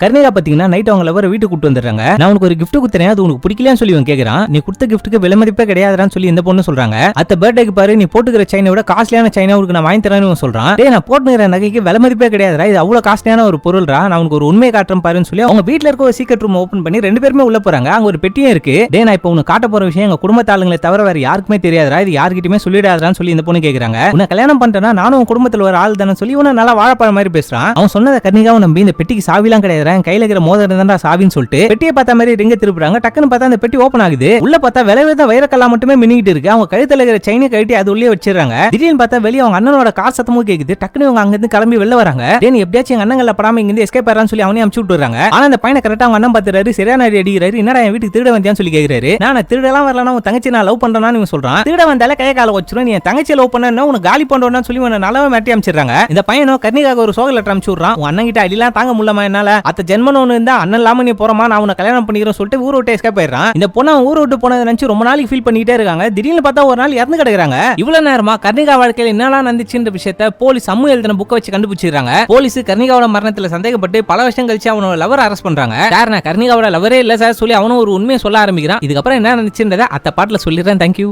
கர்ணிகா பாத்தீங்கன்னா நைட் அவங்க லவர் வீட்டுக்கு கூட்டு வந்துடுறாங்க. நான் உனக்கு ஒரு கிஃப்ட் குடுத்தேன், அது உனக்கு பிடிக்கலையான்னு சொல்லி இவன் கேக்குறான். நீ கொடுத்த கிஃப்ட்டுக்கு விலை மதிப்பே கிடையாதுன்னு சொல்லி இந்த பொண்ணு சொல்றாங்க. அத்த பர்த்டேக்கு பாரு, நீ போட்டுக்கிற செயினை விட காஸ்ட்லியான செயினை உனக்கு நான் வாங்கி தரேன்னு சொல்றான். டேய், நான் போட்டுக்கிற நகைக்கு விலை மதிப்பே கிடையாதுடா, இது அவ்வளவு காஸ்ட்லியான ஒரு பொருள்ரா, நான் உனக்கு ஒரு உண்மையை காட்டுறேன் பாருன்னு சொல்லி அவங்க வீட்ல இருக்க ஒரு சீக்ரெட் ரூம் ஓபன் பண்ணி ரெண்டு பேருமே உள்ள போறாங்க. அங்க ஒரு பெட்டியும் இருக்கு. டேய், நான் இப்போ உனக்கு காட்ட போற விஷயம் எங்க குடும்பத்து ஆளுங்களை தவிர வேற யாருக்குமே தெரியாதுடா, இது யார்கிட்டயுமே சொல்லிடாதடான்னு சொல்லி இந்த பொண்ணு கேக்குறாங்க. உன்னை கல்யாணம் பண்றேன்னா நானும் உன் குடும்பத்துல ஒரு ஆள் தானே சொல்லி உன்னை நல்லா வாழப்பழ மாதிரி பேசுறான். அவன் சொன்னதை கர்ணிகாவும் நம்பி இந்த பெட்டிக்கு சாவிலாம் கிடையாதுடா, என் கையில இருக்கிற மோதிரம் தான்டா சாவின்னு சொல்லிட்டு பெட்டியை பார்த்த மாதிரி ரிங்க திருப்புறாங்க. டக்குன்னு பார்த்தா அந்த பெட்டி ஓபன் ஆகுது. உள்ள பார்த்தா விலைவேத வைரக்கல்லா மட்டுமே மின்னிட்டு இருக்கு. அவங்க கழுத்துல இருக்கிற செயினை கழட்டி அது உள்ளே வச்சிடறாங்க. திடீர்னு பார்த்தா வெளியே அவங்க அண்ணனோட கார் சத்தமும் கேக்குது. டக்குன்னு அவங்க அங்க இருந்து கிளம்பி வெளில வராங்க. டேய், எப்படியாச்சும் எங்க அண்ணங்கள்ல படாம இங்க இருந்து எஸ்கேப் ஆறான்னு சொல்லி அவனே அனுப்பிச்சு விட்டுறாங்க. ஆனா அந்த பையனை கரெக்டா அவங்க அண்ணன் பாத்துறாரு, சரியான அடி அடிக்கிறாரு. என்னடா என் வீட்டுக்கு திருட வந்தியான்னு சொல்லி கேக்குறாரு. நான் திருடலாம் வரலன்னா உன் தங்கச்சி நான் லவ் பண்றேன்னு சொல்றான். திருட வந்தால கைய கால வச்சிரும், நீ என் தங்கச்சி லவ் பண்ணா உனக்கு காலி பண்றோம்னு சொல்லி உன்னை நல்லாவே மாட்டி அனுப்பிச்சிடுறாங்க. இந்த பையனோ கர்ணிகாக்கு ஒரு சோக லெட்டர் அனுப்பிச்சு விடுறான். உன் அண்ணன் கிட்ட அடிலாம் தாங்க முடியலமா என்னால, அத்த ஜென்மன் ஒண்ணு இருந்தா அண்ணன் இல்லாம நீ போறமா, நான் உன்னை கல்யாணம் பண்ணிக்கிறேன் சொல்லிட்டு ஊரை விட்டு எஸ்கேப் ஆயிடுறான். இந்த பொண்ணு ஊரை விட்டு போனதை நினைச்சு ரொம்ப நாளைக்கு ஃபீல் பண்ணிட்டே இருக்காங்க. திடீர்னு பார்த்தா ஒரு நாள் இறந்து கிடக்குறாங்க. இவ்வளவு நேரமா கர்ணிகா வாழ்க்கையில என்னெல்லாம் நடந்துச்சுன்ற விஷயத்தை போலீஸ் அம்மு எழுதின புக்கை வச்சு கண்டுபிடிச்சிருக்காங்க. போலீஸ் கர்ணிகாவோட மரணத்துல சந்தேகப்பட்டு பல வருஷம் கழிச்சு அவனோட லவர் அரெஸ்ட் பண்றாங்க. சார், நான் கர்ணிகாவோட லவரே இல்ல சார் சொல்லி அவனும் ஒரு உண்மையை சொல்ல ஆரம்பிக்கிறான். இதுக்கப்புறம் என்ன நடந்துச்சுன்றதை அத்த பாட்டுல சொல்லிடுறேன். தேங்க்யூ.